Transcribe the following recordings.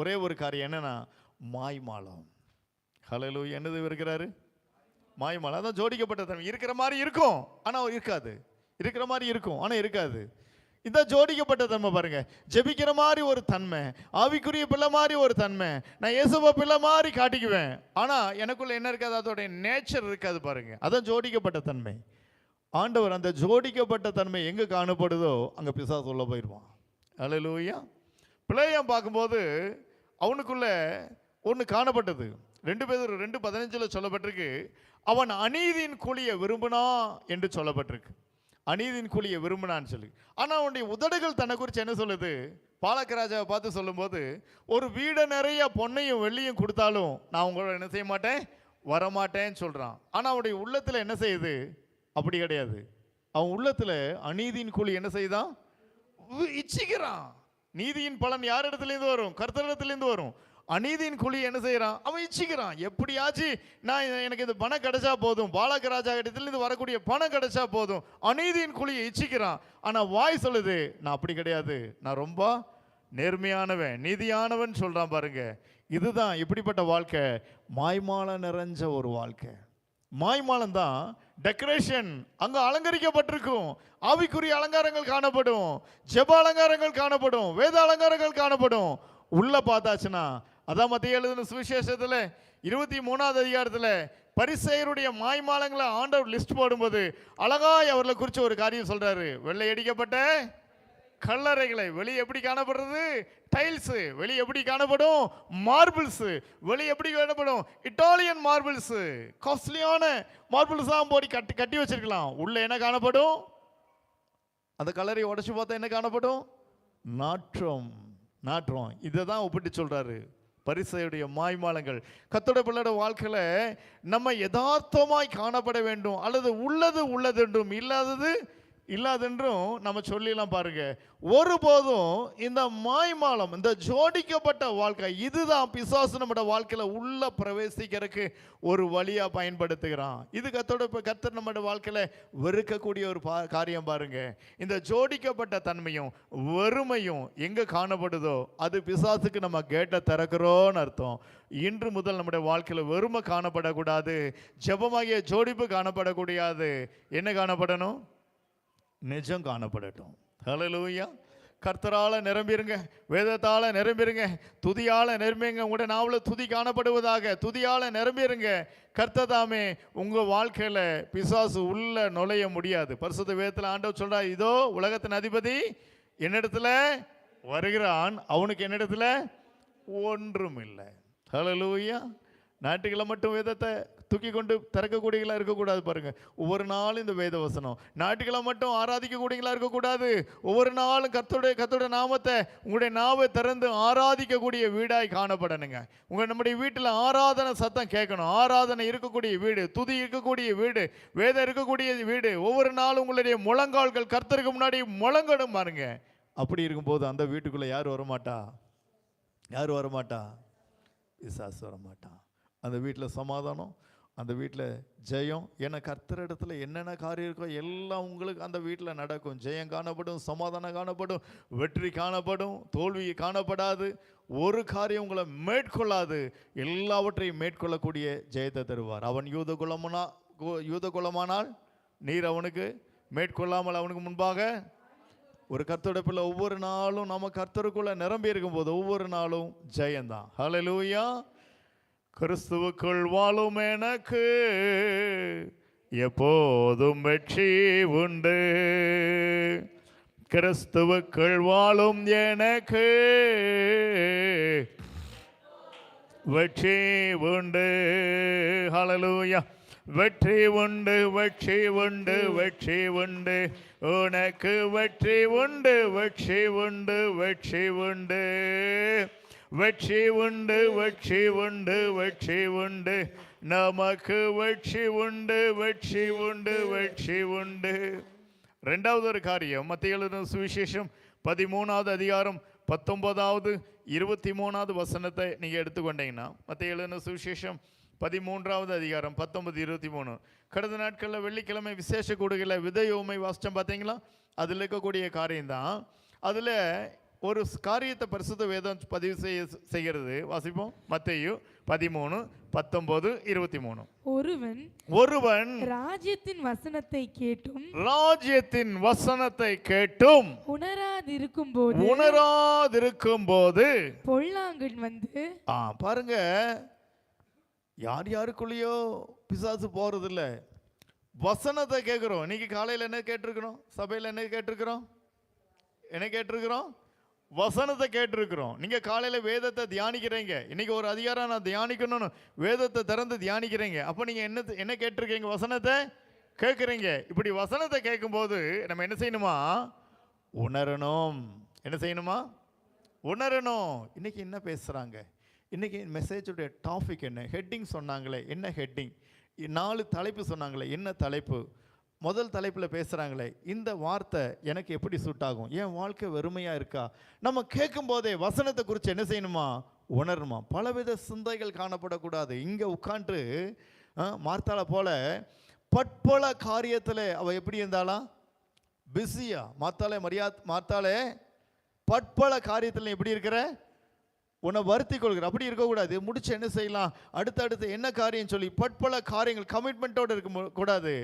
ஒரே ஒரு காரியம் என்னன்னா மாய்மாலம். ஹல்லேலூயா. என்னது இருக்கிறாரு? மாய்மாலம். அதான் ஜோடிக்கப்பட்ட தன்மை. இருக்கிற மாதிரி இருக்கும் ஆனால் இருக்காது, இருக்கிற மாதிரி இருக்கும் ஆனால் இருக்காது. இந்த ஜோடிக்கப்பட்ட தன்மை பாருங்க. ஜெபிக்கிற மாதிரி ஒரு தன்மை, ஆவிக்குரிய பிள்ளை மாதிரி ஒரு தன்மை, நான் இயேசுவ பிள்ளை மாதிரி காட்டிக்குவேன், ஆனால் எனக்குள்ள என்ன இருக்காது, அதோடைய நேச்சர் இருக்காது பாருங்க. அதான் ஜோடிக்கப்பட்ட தன்மை. ஆண்டவர் அந்த ஜோடிக்கப்பட்ட தன்மை எங்கே காணப்படுதோ அங்கே பிசாசு உள்ள போயிடுவான். ஹல்லேலூயா. பிள்ளையம் பார்க்கும்போது அவனுக்குள்ள ஒன்று காணப்பட்டது. 2 பேர் 2:15 சொல்லப்பட்டிருக்கு, அவன் அநீதியின் கூலியை விரும்பினா என்று சொல்லப்பட்டிருக்கு. அநீதியின் கூலியை விரும்பினான்னு சொல்லி. ஆனால் அவனுடைய உதடுகள் தன்னை குறித்து என்ன சொல்லுது? பாலக்கராஜாவை பார்த்து சொல்லும்போது, ஒரு வீடை நிறைய பொன்னையும் வெள்ளியும் கொடுத்தாலும் நான் உங்களோட என்ன செய்ய மாட்டேன், வரமாட்டேன்னு சொல்கிறான். ஆனால் அவனுடைய உள்ளத்தில் என்ன செய்யுது? அப்படி கிடையாது. அவன் உள்ளத்தில் அநீதியின் கூலி என்ன செய்தான்? இச்சிக்கிறான். நீதியின் பலன் யார் இடத்துலேருந்து வரும்? கர்த்தரிடத்துலேருந்து வரும். அநீதியின் கூலி என்ன செய்யறான்? அவன் இச்சிக்கிறான். எப்படியாச்சு நான் எனக்கு இந்த பணம் கிடைச்சா போதும், பாலகராஜா இடத்துலேருந்து வரக்கூடிய பணம் கிடைச்சா போதும், அநீதியின் கூலியை இச்சிக்கிறான். ஆனால் வாய் சொல்லுது, நான் அப்படி கிடையாது, நான் ரொம்ப நேர்மையானவன், நீதியானவன் சொல்றான் பாருங்க. இதுதான் இப்படிப்பட்ட வாழ்க்கை, மாய்மாலம் நிறைஞ்ச ஒரு வாழ்க்கை. மாய்மாலம் தான் டெக்கரேஷன், அங்க அலங்கரிக்கப்பட்டிருக்கும். ஆவிக்குரிய அலங்காரங்கள் காணப்படும், ஜெப அலங்காரங்கள் காணப்படும், வேத அலங்காரங்கள் காணப்படும். உள்ள பார்த்தாச்சுன்னா, அதான் மத்திய எழுதின சுவிசேஷத்தில் 23வது அதிகாரத்தில் பரிசேயருடைய மாய்மாலங்களை ஆண்டவர் லிஸ்ட் போடும்போது அழகாய் அவர்களை குறித்து ஒரு காரியம் சொல்றாரு. வெள்ளை அடிக்கப்பட்ட கல்லறைகளை, வெளியே எப்படி காணப்படுறது? டைல்ஸ். வெளியே எப்படி காணப்படும்? மார்பிள்ஸ். வெளியே எப்படி காணப்படும்? இட்டாலியன் மார்பிள்ஸ், காஸ்ட்லியான மார்பிள்ஸ் தான் போடி கட்டி வச்சிருக்கலாம். உள்ள என்ன காணப்படும்? அந்த கல்லறை உடைச்சு பார்த்தா என்ன காணப்படும்? நாற்றம். நாற்றம். இதை தான் ஒப்பிட்டு சொல்றாரு பரிசேயுடைய மாய்மாலங்கள். கர்த்தருடைய பிள்ளையோட வாழ்க்கையில நம்ம யதார்த்தமாய் காணப்பட வேண்டும், அல்லது உள்ளது உள்ளதென்றும் இல்லாதது இல்லாதென்றும் நம்ம சொல்லிடலாம் பாருங்க. ஒருபோதும் இந்த மாய்மாலம், இந்த ஜோடிக்கப்பட்ட வாழ்க்கை, இதுதான் பிசாசு நம்ம வாழ்க்கையில உள்ள பிரவேசிக்கிறதுக்கு ஒரு வழியா பயன்படுத்துகிறான். இது கர்த்தர் நம்ம வாழ்க்கையில வெறுக்கக்கூடிய ஒரு காரியம் பாருங்க. இந்த ஜோடிக்கப்பட்ட தன்மையும் வெறுமையும் எங்க காணப்படுதோ அது பிசாசுக்கு நம்ம கேட்ட திறக்கிறோன்னு அர்த்தம். இன்று முதல் நம்முடைய வாழ்க்கையில வெறுமை காணப்படக்கூடாது, ஜெபமாகிய ஜோடிப்பு காணப்படக்கூடாது. என்ன காணப்படணும்? நிஜம் காணப்படட்டும். ஹல்லேலூயா. கர்த்தரால நிரம்பிருங்க, வேதத்தால நிரம்பிருங்க, துதியால நிரம்பிருங்க. உங்களுடைய நாவல துதி காணப்படுவதாக. துதியால நிரம்பிருங்க. கர்த்ததாமே உங்க வாழ்க்கையில பிசாசு உள்ள நுழைய முடியாது. பரிசுத்த வேதத்தில் ஆண்டவர் சொல்றார், இதோ உலகத்தின் அதிபதி என்னிடத்துல வருகிறான், அவனுக்கு என்னிடத்துல ஒன்றும் இல்லை. ஹல்லேலூயா. ஞாயிற்றுக்கிழமை மட்டும் வேதத்தை தூக்கி கொண்டு திறக்கக்கூடியங்களா இருக்கக்கூடாது பாருங்க. ஒவ்வொரு நாளும் இந்த வேத வசனம். ஞாயிற்றுக்கிழமை மட்டும் ஆராதிக்கக்கூடியங்களா இருக்கக்கூடாது. ஒவ்வொரு நாளும் கர்த்தருடைய நாமத்தை உங்களுடைய நாவை திறந்து ஆராதிக்கக்கூடிய வீடாய் காணப்படணுங்க. நம்முடைய வீட்டில் ஆராதனை சத்தம் கேட்கணும். ஆராதனை இருக்கக்கூடிய வீடு, துதி இருக்கக்கூடிய வீடு, வேதம் இருக்கக்கூடிய வீடு. ஒவ்வொரு நாளும் உங்களுடைய முழங்கால்கள் கர்த்தருக்கு முன்னாடி முழங்கடும் பாருங்க. அப்படி இருக்கும்போது அந்த வீட்டுக்குள்ள யார் வரமாட்டா? யார் வரமாட்டா? பிசாசு வரமாட்டான். அந்த வீட்டில் சமாதானம், அந்த வீட்டில் ஜெயம். ஏன்னா கர்த்தர் இடத்துல என்னென்ன காரியம் இருக்கோ எல்லாம் உங்களுக்கு அந்த வீட்டில் நடக்கும். ஜெயம் காணப்படும், சமாதானம் காணப்படும், வெற்றி காணப்படும், தோல்வி காணப்படாது. ஒரு காரியம் உங்களை மேற்கொள்ளாது, எல்லாவற்றையும் மேற்கொள்ளக்கூடிய ஜெயத்தை தருவார். அவன் யூத குலமானால் நீர் அவனுக்கு மேற்கொள்ளாமல் அவனுக்கு முன்பாக. ஒரு கர்த்தருடைய பிள்ளை ஒவ்வொரு நாளும் நம்ம கர்த்தருக்குள்ள நிரம்பி இருக்கும் போது ஒவ்வொரு நாளும் ஜெயந்தான். ஹல்லேலூயா. கிறிஸ்துவுக்குள் வாழும் எனக்கு எப்போதும் வெற்றி உண்டு. கிறிஸ்துவுக்குள் வாழும் எனக்கு வெற்றி உண்டு. ஹல்லேலூயா. வெற்றி உண்டு, வெற்றி உண்டு, வெற்றி உண்டு, உனக்கு வெற்றி உண்டு, வெற்றி உண்டு, வெற்றி உண்டு, வெற்றி உண்டு, வெற்றி உண்டு, வெற்றி உண்டு, நமக்கு வெற்றி உண்டு, வெற்றி உண்டு, வெற்றி உண்டு. ரெண்டாவது ஒரு காரியம், மத்திய எழுதின சுவிசேஷம் 13வது அதிகாரம் 19வது 23வது வசனத்தை நீங்கள் எடுத்துக்கொண்டீங்கன்னா, மத்திய எழுதின சுவிசேஷம் 13வது அதிகாரம் 19, 23. கடந்த நாட்களில் வெள்ளிக்கிழமை விசேஷ கூடுகளை விதையோமை வாசித்தோம் பார்த்தீங்களா? அதில் இருக்கக்கூடிய காரியம்தான். அதில் ஒரு காரியத்தை பரிசுத்த வேதம் பதிவு செய்கிறது. வாசிப்போம். மத்தேயு 13:19-23. ஒருவன் ராஜ்யத்தின் வசனத்தை கேட்டும் உணராதிருக்கும் போது பொல்லாங்கன் வந்து, பாருங்க, யாருக்குள்ளேயோ பிசாசு போறது இல்ல. வசனத்தை கேட்கிறோம். இன்னைக்கு காலையில் என்ன கேட்டிருக்கிறோம்? சபையில் என்ன கேட்டிருக்கிறோம்? வசனத்தை கேட்டிருக்கிறோம். நீங்க காலையில வேதத்தை தியானிக்கிறீங்க. இன்னைக்கு ஒரு அதிகாரம் நான் தியானிக்கணும்னு வேதத்தை திறந்து தியானிக்கிறீங்க. அப்ப நீங்க என்ன கேட்டிருக்கீங்க? வசனத்தை கேட்குறீங்க. இப்படி வசனத்தை கேட்கும்போது நம்ம என்ன செய்யணுமா? உணரணும். என்ன செய்யணுமா? உணரணும். இன்னைக்கு என்ன பேசுறாங்க? இன்னைக்கு மெசேஜுடைய டாபிக் என்ன? ஹெட்டிங் சொன்னாங்களே, என்ன ஹெட்டிங்? 4 தலைப்பு சொன்னாங்களே, என்ன தலைப்பு? முதல் தலைப்பில் பேசுகிறாங்களே, இந்த வார்த்தை எனக்கு எப்படி சூட் ஆகும்? என் வாழ்க்கை வெறுமையாக இருக்கா? நம்ம கேட்கும் போதே வசனத்தை குறித்து என்ன செய்யணுமா? உணரணுமா? பலவித சிந்தைகள் காணப்படக்கூடாது. இங்கே உட்காந்து மார்த்தாளை போல பற்பல காரியத்தில் அவள் எப்படி இருந்தாளா? பிஸியா. மார்த்தாளே பற்பல காரியத்தில் எப்படி இருக்கிற? உன்னை வருத்தி கொள்கிற. அப்படி இருக்கக்கூடாது. முடிச்சு என்ன செய்யலாம், அடுத்தடுத்து என்ன காரியம் சொல்லி பற்பல காரியங்கள் கமிட்மெண்ட்டோடு இருக்க கூடாது.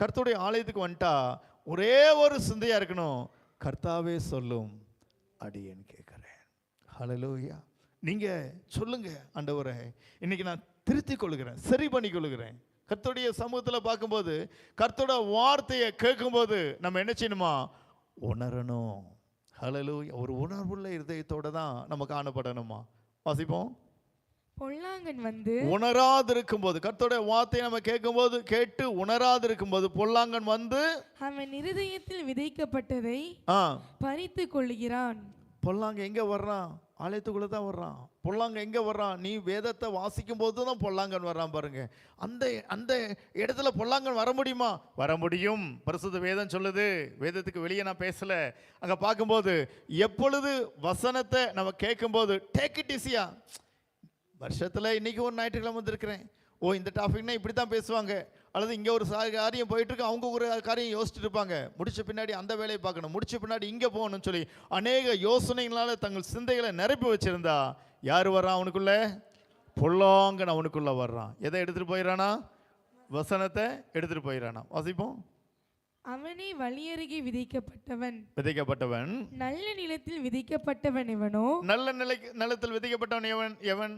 கர்த்தருடைய ஆலயத்துக்கு வந்துட்டா ஒரே ஒரு சிந்தையா இருக்கணும். கர்த்தாவே சொல்லும் அடியேன் கேட்கிறேன். ஹல்லேலூயா. நீங்க சொல்லுங்க, ஆண்டவரே இன்னைக்கு நான் திருத்திக் கொள்கிறேன், சரி பண்ணி கொள்கிறேன். கர்த்தருடைய சமூகத்தில் பார்க்கும்போது, கர்த்தரோட வார்த்தையை கேட்கும்போது நம்ம என்ன செய்யணுமா? உணரணும். ஹல்லேலூயா. ஒரு உணர்வுள்ள இதயத்தோட தான் நம்ம காணப்படணுமா? வாசிப்போம். பொல்லாங்கன் வந்து உணராதிருக்கும் போது, கர்த்தருடைய வார்த்தையை நம்ம கேட்கும்போது கேட்டு உணராதிருக்கும் போது பொல்லாங்கன் வந்து அவன் இருதயத்தில் விதைக்கப்பட்டதை பறித்து கொள்கிறான். பொல்லாங்க எங்க வர்றான்? ஆலயத்துக்குள்ள தான் வர்றான். பொல்லாங்க எங்க வர்றான்? நீ வேதத்தை வாசிக்கும் போது தான் பொல்லாங்கன் வர்றான். பாருங்க, அந்த இடத்துல பொல்லாங்கன் வர முடியுமா? வர முடியும். பரிசுத்த வேதம் சொல்லுது. வேதத்துக்கு வெளியே நான் பேசல. அங்க பார்க்கும்போது எப்பொழுது வசனத்தை நம்ம கேட்கும்போது டேக் இட் ஈஸியா. வருஷத்தில் இன்றைக்கி ஒரு ஞாயிற்றுக்கிழமை வந்திருக்கிறேன். இந்த டாபிக்னா இப்படி தான் பேசுவாங்க. அல்லது இங்கே ஒரு காரியம் போயிட்டுருக்கு, அவங்க ஒரு காரியம் யோசிச்சுட்டு இருப்பாங்க. முடிச்ச பின்னாடி அந்த வேலையை பார்க்கணும், முடிச்ச பின்னாடி இங்கே போகணும்னு சொல்லி அநேக யோசனைகளால் தங்கள் சிந்தைகளை நிரப்பி வச்சுருந்தா யார் வர்றான் அவனுக்குள்ளே? பொல்லாங்கன் அவனுக்குள்ளே வர்றான். எதை எடுத்துகிட்டு போயிடறானா? வசனத்தை எடுத்துகிட்டு போயிடறானா? வாசிப்போம். அவனே வழியருகே விதைக்கப்பட்டவன். நல்ல நிலத்தில் விதைக்கப்பட்டவன் எவனோ? நல்ல நிலத்தில் விதைக்கப்பட்டவன் எவன்?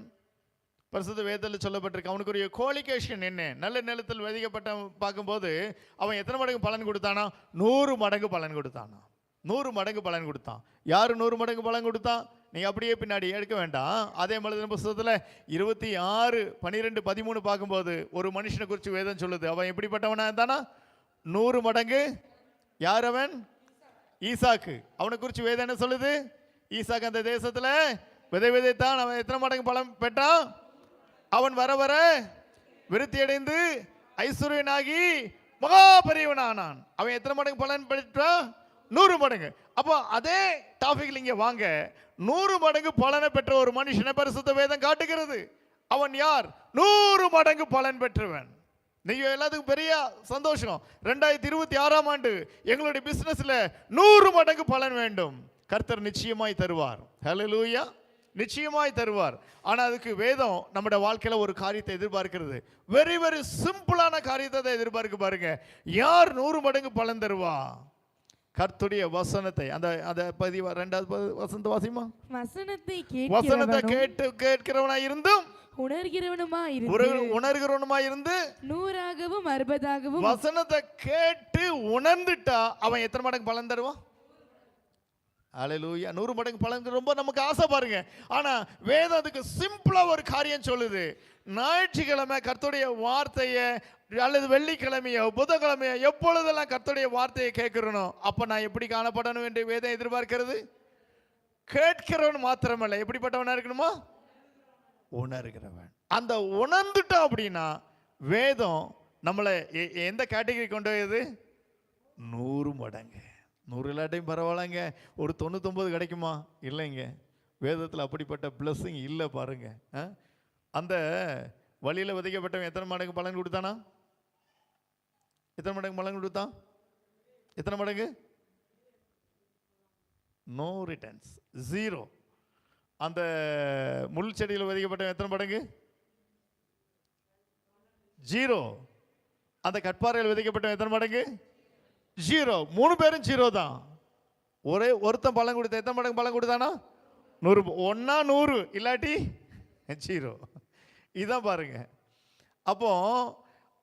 பரிசுத்த வேதத்தில் சொல்லப்பட்டிருக்கு. அவனுக்கு ஒரு குவாலிஃபிகேஷன் என்ன? நல்ல நிலத்தில் விதைக்கப்பட்ட பார்க்கும்போது அவன் எத்தனை மடங்கு பலன் கொடுத்தானா? 100 மடங்கு பலன் கொடுத்தானா? 100 மடங்கு பலன் கொடுத்தான். யார் 100 மடங்கு பலன் கொடுத்தான்? நீங்கள் அப்படியே பின்னாடி எடுக்க வேண்டாம். அதே மாதிரி புத்தகத்தில் 26:12-13 பார்க்கும்போது ஒரு மனுஷனை குறித்து வேதம் சொல்லுது. அவன் எப்படிப்பட்டவனா இருந்தானா? 100 மடங்கு. யார் அவன்? ஈசாக்கு. அவனை குறித்து வேதம் என்ன சொல்லுது? ஈசாக்கு அந்த தேசத்தில் விதைத்தான். அவன் எத்தனை மடங்கு பலன் பெற்றான்? அவன் வர வர விருத்தி அடைந்து ஐஸ்வர்யனாகி மகா பெரியவனானான். அவன் எத்தனை மடங்கு பலன் பெற்றான்? 100 மடங்கு. அப்போ அதே டாபிக்ல இங்க வாங்க. 100 மடங்கு பலனை பெற்ற ஒரு மனுஷனை பரிசுத்த வேதம் காட்டுகிறது. அவன் யார்? 100 மடங்கு பலன் பெற்றவன். நீங்க எல்லாத்துக்கும் பெரிய சந்தோஷம். 2026ஆம் ஆண்டு எங்களுடைய பிசினஸ்ல 100 மடங்கு பலன் வேண்டும். கர்த்தர் நிச்சயமாய் தருவார். ஹல்லேலூயா. நிச்சயமாய் தருவார். ஆனா அதுக்கு வேதம் நம்முடைய வாழ்க்கையில ஒரு காரியத்தை எதிர்பார்க்கிறது. வெரி வெரி சிம்பிளான காரியத்தை எதிர்பார்க்க பாருங்க. யார் 100 மடங்கு பலன் தருவா? கர்த்தருடைய வசனத்தை. அந்த 2வது வசனத்தை வாசிமா. வசனத்தை கேட்கிறவனாய் இருந்தும் உணர்கிறவனுமாய் இருந்து 100ஆகவும் 60ஆகவும் வசனத்தை கேட்டு உணர்ந்துட்டா அவன் எத்தனை மடங்கு பலன் தருவான்? அல்லேலூயா. 100 மடங்கு பலன் ரொம்ப நமக்கு ஆசை பாருங்க. ஆனா வேதம் அதுக்கு சிம்பிளா ஒரு காரியம் சொல்லுது. ஞாயிற்றுக்கிழமை கர்த்தருடைய வார்த்தையை அல்லது வெள்ளிக்கிழமையோ புதன்கிழமையோ எப்பொழுதெல்லாம் கர்த்தருடைய வார்த்தையை கேட்கிறனோ அப்ப நான் எப்படி காணப்படணும் என்று வேதம் எதிர்பார்க்கிறது. கேட்கிறவன் மாத்திரமல்ல, எப்படிப்பட்டவனா இருக்கணுமா? உணர்கிறவன். அந்த உணர்ந்துட்டா அப்படின்னா வேதம் நம்மளை எந்த கேட்டகரி கொண்டு போயது? 100 மடங்கு. 100 இல்லாட்டையும் பரவாயில்லைங்க, ஒரு 99 கிடைக்குமா? இல்லைங்க, வேதத்தில் அப்படிப்பட்ட பிளஸ்ஸிங் இல்லை பாருங்க. அந்த வழியில் விதைக்கப்பட்டவன் எத்தனை மடங்கு பலன் கொடுத்தானா? எத்தனை மடங்கு பலன் கொடுத்தான்? எத்தனை மடங்கு? No returns, zero. அந்த முள் செடியில் விதைக்கப்பட்ட எத்தனை மடங்கு? ஜீரோ. அந்த கட்பாறையில் விதைக்கப்பட்ட எத்தனை மடங்கு? ஜீரோ. 3 பேரும் ஜீரோ தான். ஒருத்தன் பழம் கொடுத்த எத்தனை மடங்கு பழம் கொடுத்தானா? 100. ஒன்னா 100, இல்லாட்டி ஜீரோ. இதான் பாருங்க. அப்போ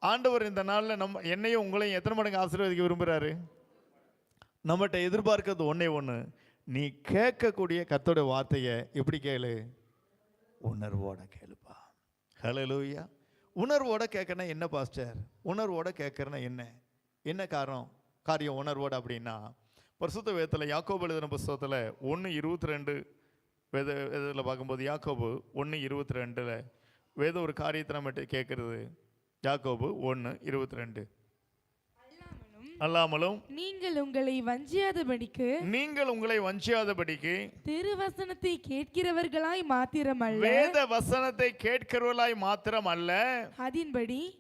ஆண்டவர் இந்த நாளில் என்னையும் உங்களையும் எத்தனை மடங்கு ஆசீர்வதிக்க விரும்புகிறாரு? நம்மகிட்ட எதிர்பார்க்கிறது ஒன்றே ஒன்று, நீ கேட்கக்கூடிய கர்த்தருடைய வார்த்தையை எப்படி கேளு? உணர்வோட கேளுப்பா. ஹல்லேலூயா. உணர்வோட கேட்கறனா என்ன பாஸ்டர்? உணர்வோட கேட்கறனா என்ன காரியம் உணர்வோட அப்படின்னா, பரிசுத்த வேதத்தில் யாக்கோபு எழுதின புஸ்தகத்தில் 1:22 வேதத்தில் பார்க்கும்போது யாக்கோபு 1:22 வேதம் ஒரு காரியத்தை நம்ம கேட்கறது. யாக்கோபு 1:22 அல்லாமலும் நீங்கள் உங்களை வஞ்சியாதபடிக்கு திருவசனத்தை கேட்கிறவர்களாய் மாத்திரமல்ல, வேத வசனத்தை கேட்கிறவர்களாய் மாத்திரமல்ல,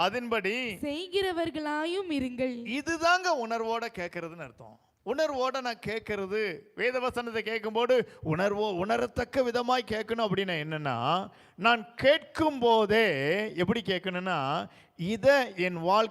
அதின்படி செய்கிறவர்களாயும் இருங்கள். இதுதாங்க உணர்வோட கேட்கறதுன்னு அர்த்தம். உணர்வோட நான் கேட்கறது, வேத வசனத்தை கேட்கும்போது உணரத்தக்க விதமாய் கேட்கணும். அப்படின்னா என்னன்னா, நான் கேட்கும் போதே எப்படி கேட்கணும்னா, இதை என் வாழ்க்கை